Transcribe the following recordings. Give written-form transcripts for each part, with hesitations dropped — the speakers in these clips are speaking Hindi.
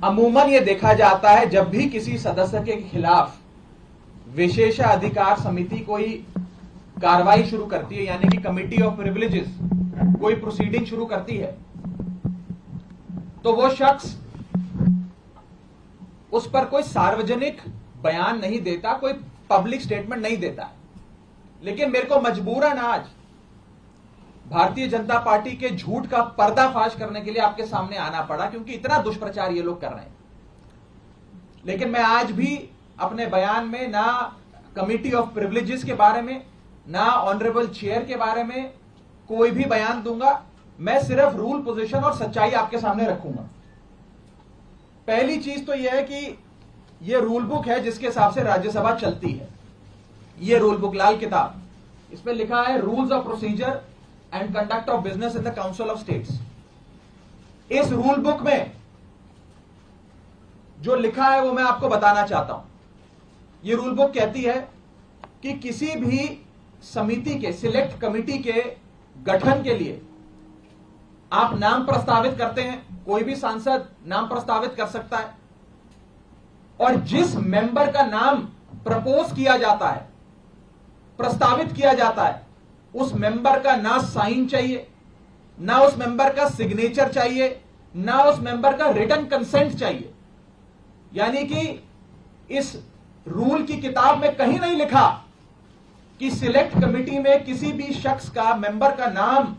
अमूमन ये देखा जाता है जब भी किसी सदस्य के खिलाफ विशेषाधिकार समिति कोई कार्रवाई शुरू करती है, यानी कि कमिटी ऑफ प्रिविलेजेस कोई प्रोसीडिंग शुरू करती है, तो वो शख्स उस पर कोई सार्वजनिक बयान नहीं देता, कोई पब्लिक स्टेटमेंट नहीं देता। लेकिन मेरे को मजबूरन आज भारतीय जनता पार्टी के झूठ का पर्दाफाश करने के लिए आपके सामने आना पड़ा, क्योंकि इतना दुष्प्रचार ये लोग कर रहे हैं। लेकिन मैं आज भी अपने बयान में ना कमिटी ऑफ प्रिविलेजेस के बारे में, ना ऑनरेबल चेयर के बारे में कोई भी बयान दूंगा। मैं सिर्फ रूल, पोजीशन और सच्चाई आपके सामने रखूंगा। पहली चीज तो यह है कि यह रूल बुक है जिसके हिसाब से राज्यसभा चलती है। यह रूल बुक, लाल किताब, इसमें लिखा है rules of procedure and conduct of business in the council of states. इस रूल बुक में जो लिखा है वो मैं आपको बताना चाहता हूं। यह रूल बुक कहती है कि किसी भी समिति के, सिलेक्ट कमिटी के गठन के लिए आप नाम प्रस्तावित करते हैं, कोई भी सांसद नाम प्रस्तावित कर सकता है, और जिस मेंबर का नाम प्रपोज किया जाता है, प्रस्तावित किया जाता है, उस मेंबर का ना साइन चाहिए, ना उस मेंबर का सिग्नेचर चाहिए, ना उस मेंबर का रिटन कंसेंट चाहिए। यानी कि इस रूल की किताब में कहीं नहीं लिखा कि सिलेक्ट कमिटी में किसी भी शख्स का, मेंबर का नाम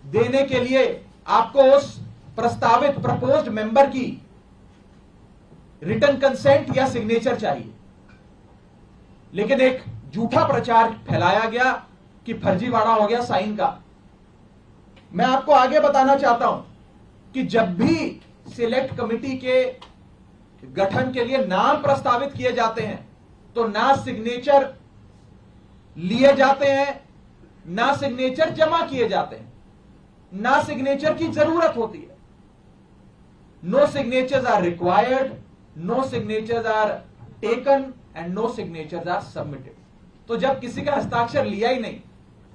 देने के लिए आपको उस प्रस्तावित, प्रपोज्ड मेंबर की रिटन कंसेंट या सिग्नेचर चाहिए। लेकिन एक झूठा प्रचार फैलाया गया कि फर्जीवाड़ा हो गया साइन का। मैं आपको आगे बताना चाहता हूं कि जब भी सिलेक्ट कमिटी के गठन के लिए नाम प्रस्तावित किए जाते हैं तो ना सिग्नेचर लिए जाते हैं, ना सिग्नेचर जमा किए जाते हैं, ना सिग्नेचर की जरूरत होती है। No signatures are required, no signatures are taken and no signatures are submitted. तो जब किसी का हस्ताक्षर लिया ही नहीं,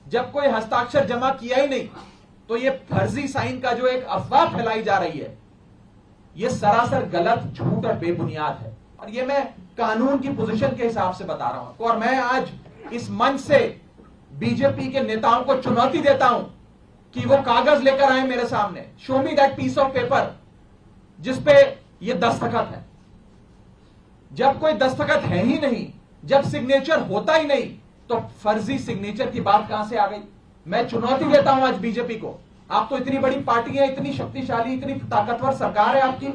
जब कोई हस्ताक्षर जमा किया ही नहीं, तो ये फर्जी साइन का जो एक अफवाह फैलाई जा रही है, ये सरासर गलत, झूठ और बेबुनियाद है। और ये मैं कानून की पोजीशन के हिसाब से बता रहा हूं। और मैं आज इस मंच से बीजेपी के नेताओं को चुनौती देता हूं कि वो कागज लेकर आए मेरे सामने, show me that piece of paper जिसपे ये दस्तखत है। जब कोई दस्तखत है ही नहीं, जब सिग्नेचर होता ही नहीं, तो फर्जी सिग्नेचर की बात कहां से आ गई? मैं चुनौती देता हूं आज बीजेपी को। आप तो इतनी बड़ी पार्टी है, इतनी शक्तिशाली, इतनी ताकतवर सरकार है आपकी,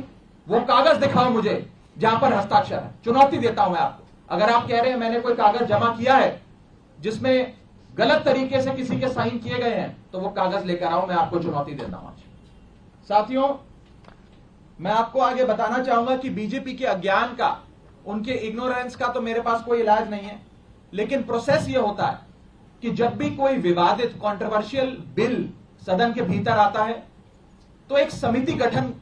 वो कागज दिखाओ मुझे जहां पर हस्ताक्षर है। चुनौती देता हूं मैं आपको। अगर आप कह रहे हैं मैंने कोई कागज जमा किया है जिसमें गलत तरीके से किसी के साइन किए गए हैं, तो वो कागज लेकर आओ, मैं आपको चुनौती देता हूं आज। साथियों, मैं आपको आगे बताना चाहूंगा कि बीजेपी के अज्ञान का, उनके इग्नोरेंस का तो मेरे पास कोई इलाज नहीं है। लेकिन प्रोसेस ये होता है कि जब भी कोई विवादित, कंट्रोवर्शियल बिल सदन के भीतर आता है, तो एक समिति गठन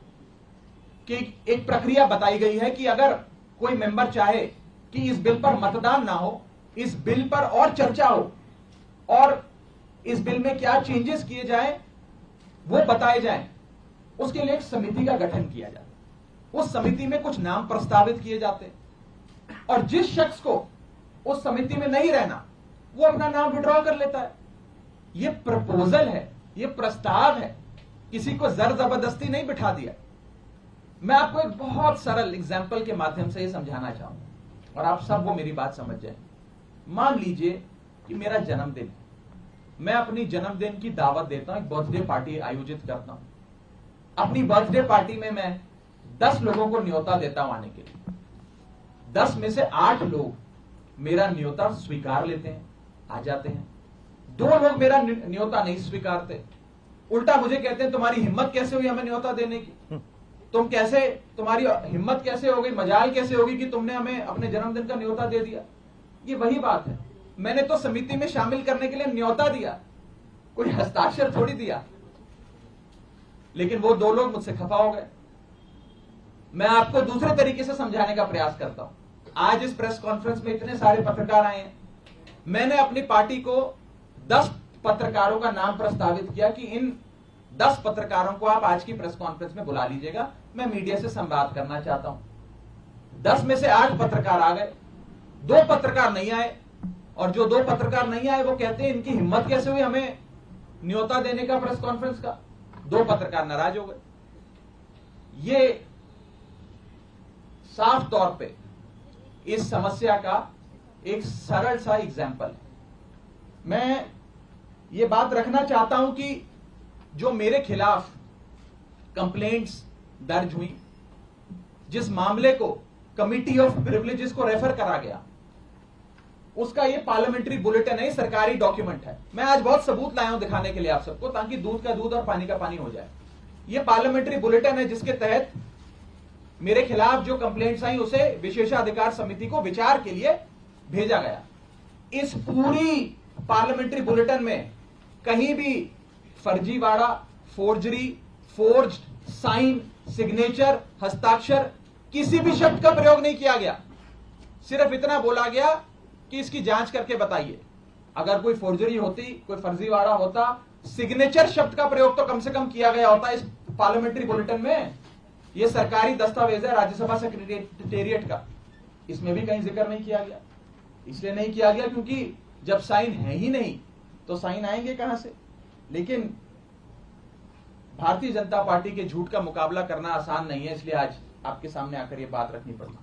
की एक प्रक्रिया बताई गई है कि अगर कोई मेंबर चाहे कि इस बिल पर मतदान ना हो, इस बिल पर और चर्चा हो, और इस बिल में क्या चेंजेस किए जाएं वो बताए जाएं, उसके लिए एक समिति का गठन किया जाता है। उस समिति में कुछ नाम प्रस्तावित किए जाते हैं, और जिस शख्स को उस समिति में नहीं रहना, वो अपना नाम विड्रॉ कर लेता है। ये प्रपोजल है, ये प्रस्ताव है, किसी को जर जबरदस्ती नहीं बिठा दिया। मैं आपको एक बहुत सरल एग्जाम्पल के माध्यम से ये समझाना चाहूंगा और आप सब वो मेरी बात समझ जाए। मान लीजिए कि मेरा जन्मदिन है, मैं अपनी जन्मदिन की दावत देता हूं, एक बर्थडे पार्टी आयोजित करता हूं। अपनी बर्थडे पार्टी में मैं 10 लोगों को न्योता देता हूं आने के लिए। 10 में से 8 लोग मेरा न्योता स्वीकार लेते हैं, आ जाते हैं। 2 लोग मेरा न्योता नहीं स्वीकारते, उल्टा मुझे कहते हैं तुम्हारी हिम्मत कैसे हुई हमें न्योता देने की, तुम्हारी हिम्मत कैसे हो गई, मजाल कैसे होगी कि तुमने हमें अपने जन्मदिन का न्योता दे दिया। ये वही बात है, मैंने तो समिति में शामिल करने के लिए न्योता दिया, कोई हस्ताक्षर थोड़ी दिया। लेकिन वो 2 लोग मुझसे खफा हो गए। मैं आपको दूसरे तरीके से समझाने का प्रयास करता हूं। आज इस प्रेस कॉन्फ्रेंस में इतने सारे पत्रकार आए हैं, मैंने अपनी पार्टी को 10 पत्रकारों का नाम प्रस्तावित किया कि इन 10 पत्रकारों को आप आज की प्रेस कॉन्फ्रेंस में बुला लीजिएगा, मैं मीडिया से संवाद करना चाहता हूं। 10 में से 8 पत्रकार आ गए, 2 पत्रकार नहीं आए, और जो 2 पत्रकार नहीं आए वो कहते हैं इनकी हिम्मत कैसे हुई हमें न्योता देने का प्रेस कॉन्फ्रेंस का। 2 पत्रकार नाराज हो गए। ये साफ तौर पे इस समस्या का एक सरल सा एग्जाम्पल है। मैं ये बात रखना चाहता हूं कि जो मेरे खिलाफ कंप्लेंट्स दर्ज हुई, जिस मामले को कमिटी ऑफ प्रिविलेजेस को रेफर करा गया, उसका ये पार्लियामेंट्री बुलेटिन है, सरकारी डॉक्यूमेंट है। मैं आज बहुत सबूत लाया हूं दिखाने के लिए आप सबको, ताकि दूध का दूध और पानी का पानी हो जाए। ये पार्लियामेंट्री बुलेटिन है जिसके तहत मेरे खिलाफ जो कंप्लेंट्स आई उसे विशेषाधिकार समिति को विचार के लिए भेजा गया। इस पूरी पार्लियामेंट्री बुलेटिन में कहीं भी फर्जीवाड़ा, फोर्जरी, फोर्ज्ड साइन, सिग्नेचर, हस्ताक्षर, किसी भी शब्द का प्रयोग नहीं किया गया। सिर्फ इतना बोला गया कि इसकी जांच करके बताइए। अगर कोई फोर्जरी होती, कोई फर्जीवाड़ा होता, सिग्नेचर शब्द का प्रयोग तो कम से कम किया गया होता इस पार्लियामेंट्री बुलेटिन में। यह सरकारी दस्तावेज है राज्यसभा सेक्रेटेरिएट का, इसमें भी कहीं जिक्र नहीं किया गया। इसलिए नहीं किया गया क्योंकि जब साइन है ही नहीं तो साइन आएंगे कहां से। लेकिन भारतीय जनता पार्टी के झूठ का मुकाबला करना आसान नहीं है, इसलिए आज आपके सामने आकर यह बात रखनी पड़ी।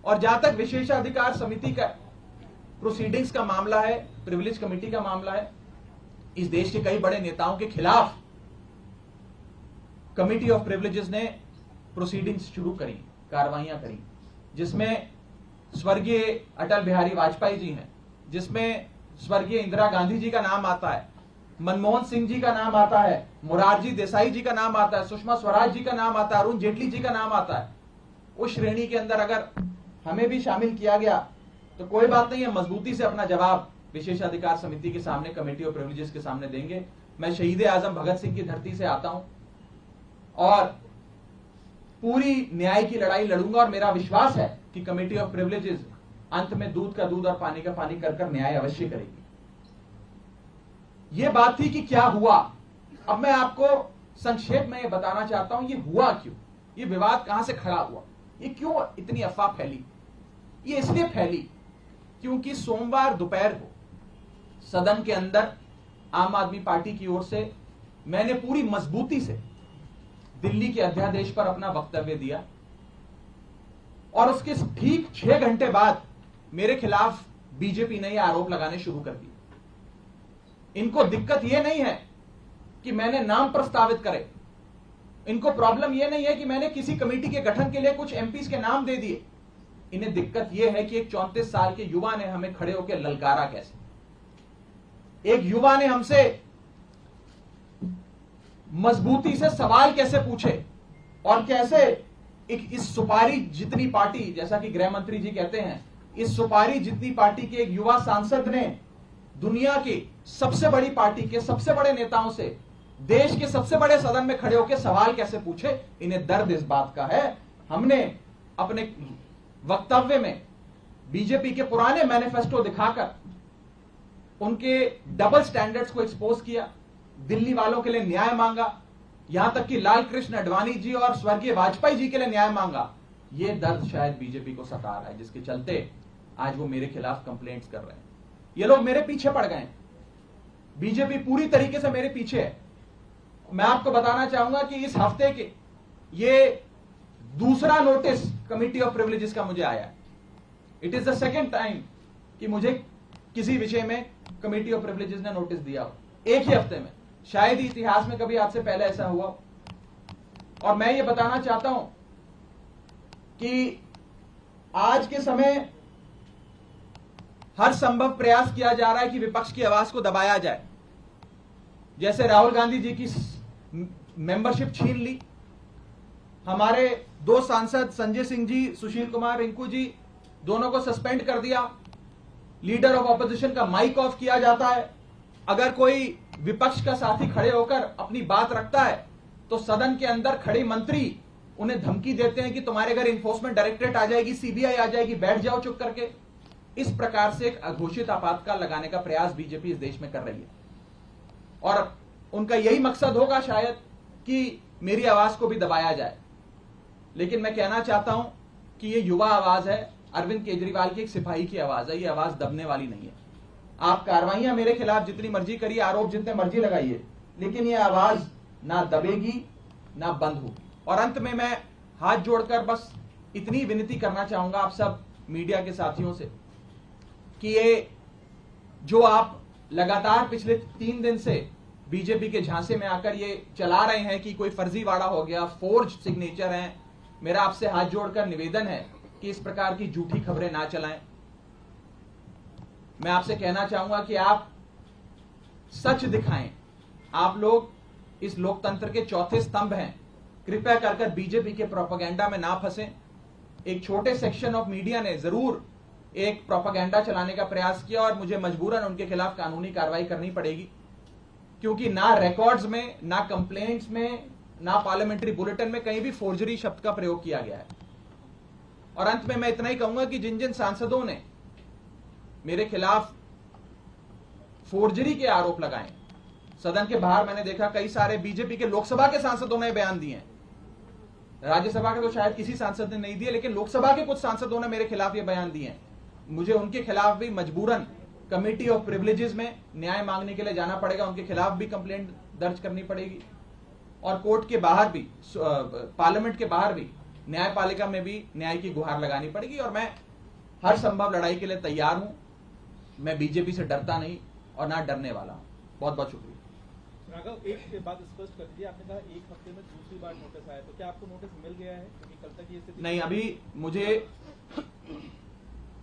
और जहां तक विशेषाधिकार समिति का प्रोसीडिंग्स का मामला है, प्रिविलेज कमेटी का मामला है, इस देश के कई बड़े नेताओं के खिलाफ कमिटी ऑफ प्रिविलेजेस ने प्रोसीडिंग्स शुरू करी, कार्रवाइयां करी, जिसमें स्वर्गीय अटल बिहारी वाजपेयी जी हैं, जिसमें स्वर्गीय इंदिरा गांधी जी का नाम आता है, मनमोहन सिंह जी का नाम आता है, मोरारजी देसाई जी का नाम आता है, सुषमा स्वराज जी का नाम आता है, अरुण जेटली जी का नाम आता है। उस श्रेणी के अंदर अगर हमें भी शामिल किया गया तो कोई बात नहीं है, मजबूती से अपना जवाब विशेषाधिकार समिति के सामने, कमेटी ऑफ प्रिविलेजेस के सामने देंगे। मैं शहीद आजम भगत सिंह की धरती से आता हूं और पूरी न्याय की लड़ाई लड़ूंगा, और मेरा विश्वास है कि कमेटी ऑफ प्रिविलेजेस अंत में दूध का दूध और पानी का पानी कर न्याय अवश्य करेगी। यह बात थी कि क्या हुआ। अब मैं आपको संक्षेप में यह बताना चाहता हूं, यह हुआ क्यों, यह विवाद कहां से खड़ा हुआ, यह क्यों इतनी अफवाह फैली। यह इसलिए फैली क्योंकि सोमवार दोपहर को सदन के अंदर आम आदमी पार्टी की ओर से मैंने पूरी मजबूती से दिल्ली के अध्यादेश पर अपना वक्तव्य दिया, और उसके ठीक 6 घंटे बाद मेरे खिलाफ बीजेपी ने यह आरोप लगाने शुरू कर दिए। इनको दिक्कत यह नहीं है कि मैंने नाम प्रस्तावित करे, इनको प्रॉब्लम यह नहीं है कि मैंने किसी कमेटी के गठन के लिए कुछ एमपीज के नाम दे दिए। इन्हें दिक्कत यह है कि एक 34 साल के युवा ने हमें खड़े होकर ललकारा कैसे, एक युवा ने हमसे मजबूती से सवाल कैसे पूछे, और कैसे इस सुपारी जितनी पार्टी, जैसा कि गृह मंत्री जी कहते हैं, इस सुपारी जितनी पार्टी के एक युवा सांसद ने दुनिया की सबसे बड़ी पार्टी के सबसे बड़े नेताओं से देश के सबसे बड़े सदन में खड़े होकर सवाल कैसे पूछे। इन्हें दर्द इस बात का है। हमने अपने वक्तव्य में बीजेपी के पुराने मैनिफेस्टो दिखाकर उनके डबल स्टैंडर्ड्स को एक्सपोज किया, दिल्ली वालों के लिए न्याय मांगा, यहां तक कि लाल कृष्ण आडवाणी जी और स्वर्गीय वाजपेयी जी के लिए न्याय मांगा। यह दर्द शायद बीजेपी को सता रहा है, जिसके चलते आज वो मेरे खिलाफ कंप्लेंट्स कर रहे हैं। ये लोग मेरे पीछे पड़ गए, बीजेपी पूरी तरीके से मेरे पीछे है। मैं आपको बताना चाहूंगा कि इस हफ्ते के ये दूसरा नोटिस कमिटी ऑफ प्रिविलेजेस का मुझे आया है। It is the second time कि मुझे किसी विषय में कमिटी ऑफ प्रिविलेजेस ने नोटिस दिया हो एक ही हफ्ते में। शायद ही इतिहास में कभी आज से पहले ऐसा हुआ हो। और मैं ये बताना चाहता हूं कि आज के समय हर संभव प्रयास किया जा रहा है कि विपक्ष की आवाज को दबाया जाए। जैसे राहुल गांधी जी की मेंबरशिप छीन ली, हमारे 2 सांसद संजय सिंह जी, सुशील कुमार रिंकू जी, दोनों को सस्पेंड कर दिया, लीडर ऑफ ऑपोजिशन का माइक ऑफ किया जाता है। अगर कोई विपक्ष का साथी खड़े होकर अपनी बात रखता है तो सदन के अंदर खड़े मंत्री उन्हें धमकी देते हैं कि तुम्हारे घर इन्फोर्समेंट डायरेक्टरेट आ जाएगी, सीबीआई आ जाएगी, बैठ जाओ चुप करके। इस प्रकार से एक अघोषित आपातकाल लगाने का प्रयास बीजेपी इस देश में कर रही है, और उनका यही मकसद होगा शायद कि मेरी आवाज को भी दबाया जाए। लेकिन मैं कहना चाहता हूं कि ये युवा आवाज है, अरविंद केजरीवाल की एक सिपाही की आवाज है, ये आवाज दबने वाली नहीं है। आप कार्रवाइयां मेरे खिलाफ जितनी मर्जी करिए, आरोप जितने मर्जी लगाइए, लेकिन ये आवाज ना दबेगी ना बंद होगी। और अंत में मैं हाथ जोड़कर बस इतनी विनती करना चाहूंगा आप सब मीडिया के साथियों से कि ये जो आप लगातार पिछले 3 दिन से बीजेपी के झांसे में आकर ये चला रहे हैं कि कोई फर्जीवाड़ा हो गया, फोर्ज सिग्नेचर हैं, मेरा आपसे हाथ जोड़कर निवेदन है कि इस प्रकार की झूठी खबरें ना चलाएं। मैं आपसे कहना चाहूंगा कि आप सच दिखाएं। आप लोग इस लोकतंत्र के चौथे स्तंभ हैं, कृपया कर बीजेपी के प्रोपेगेंडा में ना फंसें। एक छोटे सेक्शन ऑफ मीडिया ने जरूर एक प्रोपेगेंडा चलाने का प्रयास किया और मुझे मजबूरन उनके खिलाफ कानूनी कार्रवाई करनी पड़ेगी, क्योंकि ना रिकॉर्ड्स में, ना कंप्लेंट्स में, ना पार्लियामेंट्री बुलेटिन में कहीं भी फोर्जरी शब्द का प्रयोग किया गया है। और अंत में मैं इतना ही कहूंगा कि जिन जिन सांसदों ने मेरे खिलाफ फोर्जरी के आरोप लगाए, सदन के बाहर मैंने देखा कई सारे बीजेपी के लोकसभा के सांसदों ने बयान दिए हैं। राज्यसभा के तो शायद किसी सांसद ने नहीं दिए, लेकिन लोकसभा के कुछ सांसदों ने मेरे खिलाफ ये बयान दिए हैं। मुझे उनके खिलाफ भी मजबूरन कमेटी ऑफ प्रिविलेजेस में न्याय मांगने के लिए जाना पड़ेगा, उनके खिलाफ भी कंप्लेंट दर्ज करनी पड़ेगी और कोर्ट के बाहर भी, पार्लियामेंट के बाहर भी, न्यायपालिका में भी न्याय की गुहार लगानी पड़ेगी। और मैं हर संभव लड़ाई के लिए तैयार हूं। मैं बीजेपी से डरता नहीं और ना डरने वाला हूं। बहुत बहुत शुक्रिया। राघव, एक बात स्पष्ट कर दीजिए, आपने कहा 1 हफ्ते में दूसरी बार नोटिस आया, तो क्या आपको नोटिस मिल गया है? क्योंकि कल तक ये स्थिति नहीं, अभी मुझे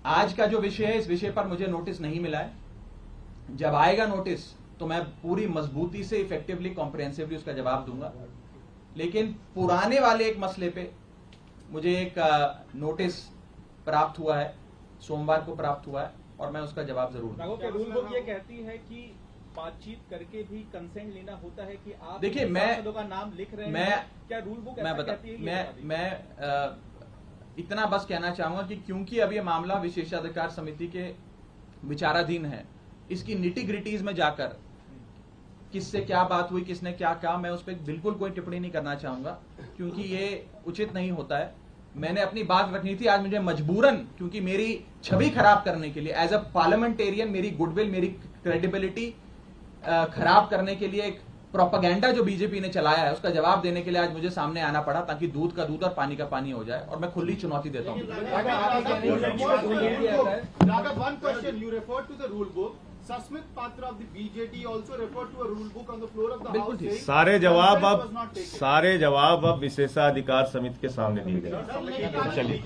आज का जो विषय है, इस विषय पर मुझे नोटिस नहीं मिला है। जब आएगा नोटिस तो मैं पूरी मजबूती से, इफेक्टिवली, कॉम्प्रिहेंसिवली उसका जवाब दूंगा। लेकिन पुराने वाले एक मसले पे मुझे एक नोटिस प्राप्त हुआ है, सोमवार को प्राप्त हुआ है, और मैं उसका जवाब जरूर दूंगा। राघव, रूल बुक ये कहती है कि बातचीत करके भी कंसेंट लेना होता है कि आप देखिए, मैं का नाम लिख रहे हैं, क्या रूल बुक ऐसा कहती है? मैं इतना बस कहना चाहूंगा कि क्योंकि अब ये मामला विशेषाधिकार समिति के विचाराधीन है, इसकी निटी ग्रिटीज में जाकर किससे क्या बात हुई, किसने क्या कहा, मैं उस पर बिल्कुल कोई टिप्पणी नहीं करना चाहूंगा, क्योंकि ये उचित नहीं होता है। मैंने अपनी बात रखनी थी, आज मुझे मजबूरन, क्योंकि मेरी छवि खराब करने के लिए, एज अ पार्लियामेंटेरियन, मेरी गुडविल, मेरी क्रेडिबिलिटी खराब करने के लिए एक प्रोपेगेंडा जो बीजेपी ने चलाया है, उसका जवाब देने के लिए आज मुझे सामने आना पड़ा, ताकि दूध का दूध और पानी का पानी हो जाए। और मैं खुली चुनौती देता हूं। Susmit Patra of the BJD also referred to a rule book on the floor of the बिल्कुल house ठीक। saying सारे जवाब अब विशेषाधिकार समिति के सामने दिए गए। चलिए।